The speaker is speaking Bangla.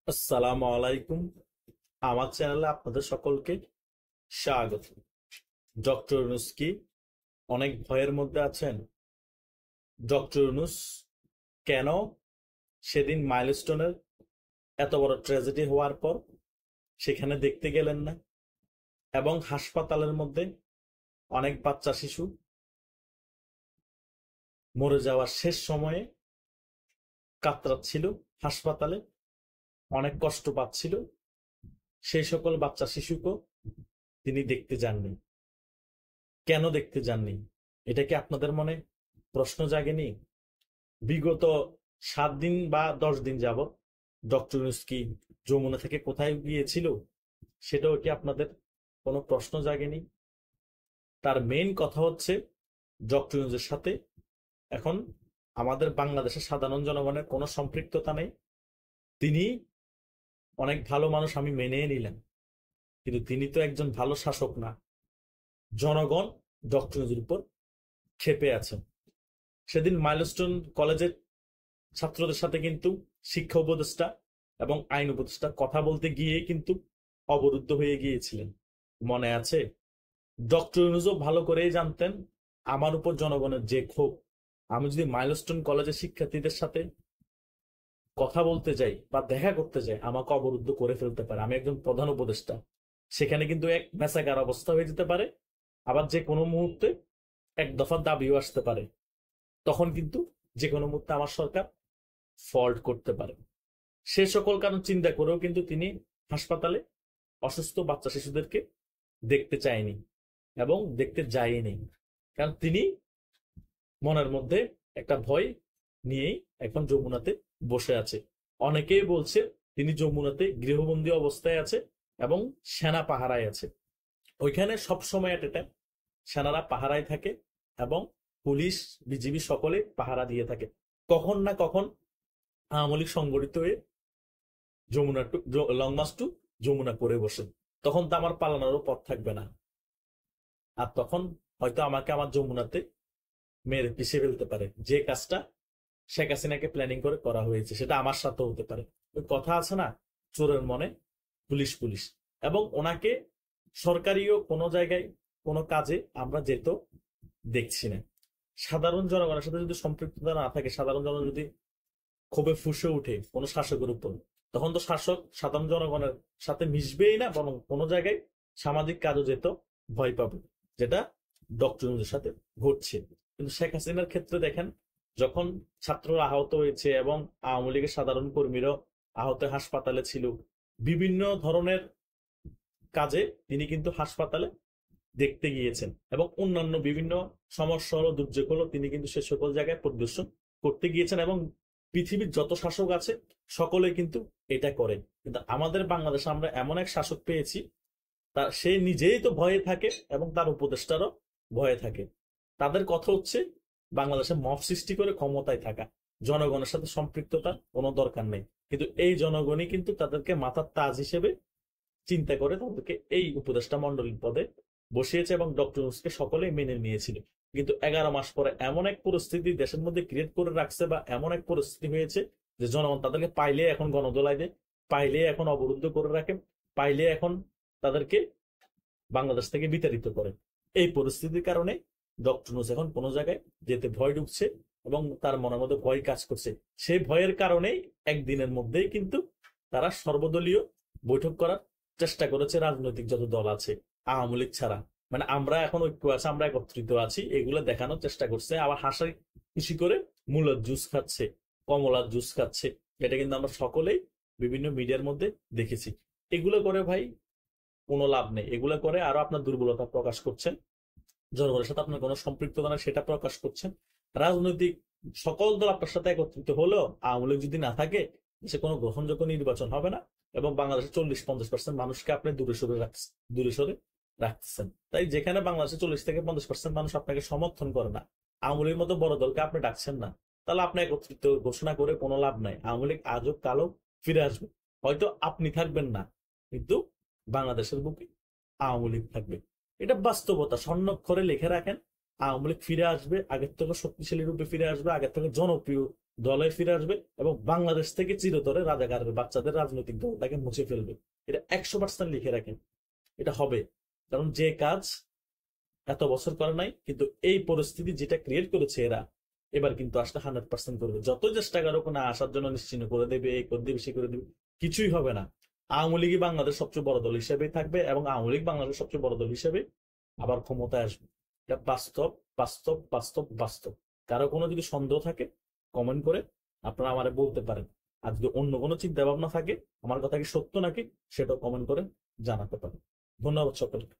আসসালামু আলাইকুম। আমার চ্যানেলে আপনাদের সকলকে স্বাগত। ডক্টর ইউনূস কি অনেক ভয়ের মধ্যে আছেন? ডক্টর ইউনূস কেন সেদিন মাইলস্টোনের এত বড় ট্র্যাজেডি হওয়ার পর সেখানে দেখতে গেলেন না, এবং হাসপাতালের মধ্যে অনেক বাচ্চা শিশু মরে যাওয়ার শেষ সময়ে কাতরাচ্ছিল, হাসপাতালে অনেক কষ্ট পাচ্ছিল, সেই সকল বাচ্চা শিশুকে তিনি দেখতে যাননি? কেন দেখতে যাননি? এটা কি আপনাদের মনে প্রশ্ন জাগেনি? বিগত 7 দিন বা 10 দিন যাবৎ ডক্টর ইউনূস কি যমুনা থেকে কোথায় গিয়েছিল সেটাও কি আপনাদের কোনো প্রশ্ন জাগেনি? তার মেইন কথা হচ্ছে, ডক্টর ইউনূসের সাথে এখন আমাদের বাংলাদেশের সাধারণ জনগণের কোনো সম্পৃক্ততা নেই। তিনি অনেক ভালো মানুষ, আমি মেনে নিলাম, কিন্তু তিনি তো একজন ভালো শাসক না। জনগণ ডক্টর ইউনূসের উপর ক্ষেপে আছেন। সেদিন মাইলস্টোন কলেজের ছাত্রদের সাথে কিন্তু শিক্ষা উপদেষ্টা এবং আইন উপদেষ্টা কথা বলতে গিয়ে কিন্তু অবরুদ্ধ হয়ে গিয়েছিলেন, মনে আছে? ডক্টর ইউনূসও ভালো করেই জানতেন আমার উপর জনগণের যে ক্ষোভ। আমি যদি মাইলস্টোন কলেজের শিক্ষার্থীদের সাথে কথা বলতে যাই বা দেখা করতে যাই, আমাকে অবরুদ্ধ করে ফেলতে পারে। আমি একজন প্রধান উপদেষ্টা, সেখানে কিন্তু এক মেসাকার অবস্থা হয়ে যেতে পারে। আবার যে কোনো মুহূর্তে এক দফা দাবিও আসতে পারে। তখন কিন্তু যে কোনো মুহূর্তে আমার সরকার ফল্ট করতে পারে। সে সকল কারণ চিন্তা করেও কিন্তু তিনি হাসপাতালে অসুস্থ বাচ্চা শিশুদেরকে দেখতে চায়নি এবং দেখতে যায়নি, কারণ তিনি মনের মধ্যে একটা ভয় নিয়েই এখন যমুনাতে বসে আছে। অনেকেই বলছে তিনি যমুনাতে গৃহবন্দী অবস্থায় আছে এবং সেনা পাহারায় আছে। ওইখানে সবসময় এট এ টাইম সেনারা পাহারায় থাকে এবং পুলিশ, বিজিবি সকলে পাহারা দিয়ে থাকে। কখন না কখন আওয়ামী লীগ সংগঠিত হয়ে Jamuna to long march to Jamuna করে বসে, তখন তো আমার পালানোরও পথ থাকবে না। আর তখন হয়তো আমাকে আমার যমুনাতে মেরে পিছিয়ে ফেলতে পারে। যে কাজটা শেখ হাসিনাকে প্ল্যানিং করে করা হয়েছে সেটা আমার সাথেও হতে পারে। ওই কথা আছে না, চোরের মনে পুলিশ পুলিশ। এবং ওনাকে সরকারিও কোনো জায়গায় কোনো কাজে আমরা যেত দেখছি না। সাধারণ জনগণের সাথে যদি সম্পৃক্ততা না থাকে, সাধারণ জনগণ যদি ক্ষোভে ফুঁসে উঠে কোনো শাসকের উপর, তখন তো শাসক সাধারণ জনগণের সাথে মিশবেই না, বরং কোনো জায়গায় সামাজিক কাজও যেত ভয় পাবে, যেটা ডক্টর ইউনূসের সাথে ঘটছে। কিন্তু শেখ হাসিনার ক্ষেত্রে দেখেন, যখন ছাত্ররা আহত হয়েছে এবং আওয়ামী লীগের সাধারণ কর্মীরাও আহত হাসপাতালে ছিল, বিভিন্ন ধরনের কাজে তিনি কিন্তু হাসপাতালে দেখতে গিয়েছেন, এবং অন্যান্য বিভিন্ন সমস্যা হলো, দুর্যোগ হলো, তিনি কিন্তু সে সকল জায়গায় পরিদর্শন করতে গিয়েছেন। এবং পৃথিবীর যত শাসক আছে সকলে কিন্তু এটা করে। কিন্তু আমাদের বাংলাদেশে আমরা এমন এক শাসক পেয়েছি, তার সে নিজেই তো ভয়ে থাকে এবং তার উপদেষ্টারও ভয়ে থাকে। তাদের কথা হচ্ছে বাংলাদেশে মব সৃষ্টি করে ক্ষমতায় থাকা, জনগণের সাথে সম্পৃক্ততার কোনো দরকার নেই। কিন্তু এই জনগণই কিন্তু তাদেরকে মাথার তাজ হিসেবে চিন্তা করে তাদেরকে এই উপদেষ্টা মন্ডলীর পদে বসিয়েছে, এবং ডক্টর ইউনূসকে সকলেই মেনে নিয়েছিল। কিন্তু 11 মাস পরে এমন এক পরিস্থিতি দেশের মধ্যে ক্রিয়েট করে রাখছে, বা এমন এক পরিস্থিতি হয়েছে যে জনগণ তাদেরকে পাইলে এখন গণদোলাই দেয়, পাইলে এখন অবরুদ্ধ করে রাখে, পাইলে এখন তাদেরকে বাংলাদেশ থেকে বিতাড়িত করে। এই পরিস্থিতির কারণে ডক্টর ইউনূস এখন কোনো জায়গায় যেতে ভয় ঢুকছে এবং তার মনের মধ্যে ভয় কাজ করছে। সেই ভয়ের কারণেই একদিনের মধ্যেই কিন্তু তারা সর্বদলীয় বৈঠক করার চেষ্টা করেছে। রাজনৈতিক যত দল আছে আওয়ামী লীগ ছাড়া, মানে আমরা এখন ঐক্য আছে, আমরা একত্রিত আছি, এগুলো দেখানোর চেষ্টা করছে। আবার হাসাই খুশি করে মূলার জুস খাচ্ছে, কমলার জুস খাচ্ছে, এটা কিন্তু আমরা সকলেই বিভিন্ন মিডিয়ার মধ্যে দেখেছি। এগুলো করে ভাই কোনো লাভ নেই। এগুলো করে আরো আপনার দুর্বলতা প্রকাশ করছেন, জনগণের সাথে আপনার কোনো সম্পৃক্ততা নেই সেটা প্রকাশ করছেন। রাজনৈতিক সকল দল আপনার সাথে একত্রিত হলেও আওয়ামী লীগ যদি না থাকে, সে কোনো গ্রহণযোগ্য নির্বাচন হবে না, এবং বাংলাদেশের 40-50% মানুষকে আপনি দূরে সরে রাখতেছেন। তাই যেখানে বাংলাদেশে 40 থেকে 50% মানুষ আপনাকে সমর্থন করে না, আওয়ামী লীগের মতো বড় দলকে আপনি ডাকছেন না, তাহলে আপনি একত্রিত ঘোষণা করে কোনো লাভ নাই। আওয়ামী লীগ আজও কালো ফিরে আসবে, হয়তো আপনি থাকবেন না, কিন্তু বাংলাদেশের বুকে আওয়ামী লীগ থাকবে। এটা বাস্তবতা, স্বর্ণাক্ষরে লিখে রাখেন। আওয়ামী লীগ ফিরে আসবে, আগের থেকে শক্তিশালী রূপে ফিরে আসবে, আগের থেকে জনপ্রিয় দলে ফিরে আসবে এবং বাংলাদেশ থেকে চিরতরে রাজাকারের বাচ্চাদের রাজনৈতিক দলটাকে মুছে ফেলবে। এটা 100% লিখে রাখেন, এটা হবে। কারণ যে কাজ এত বছর করে নাই, কিন্তু এই পরিস্থিতি যেটা ক্রিয়েট করেছে এরা, এবার কিন্তু আসলে 100% করবে। যত চেষ্টা করো না আসার জন্য নিশ্চিন্ন করে দেবে, এই করে দেবে, সে করে দেবে, কিছুই হবে না। আওয়ামী লীগই বাংলাদেশ সবচেয়ে বড় দল হিসেবেই থাকবে এবং আওয়ামী লীগ বাংলাদেশ সবচেয়ে বড় দল হিসেবে আবার ক্ষমতায় আসবে। এটা বাস্তব, বাস্তব, বাস্তব, বাস্তব। কারো কোনো যদি সন্দেহ থাকে কমেন্ট করে আপনারা আমারে বলতে পারেন। আর যদি অন্য কোনো চিন্তা ভাবনা থাকে আমার কথা কি সত্য নাকি, সেটাও কমেন্ট করে জানাতে পারেন। ধন্যবাদ সকলকে।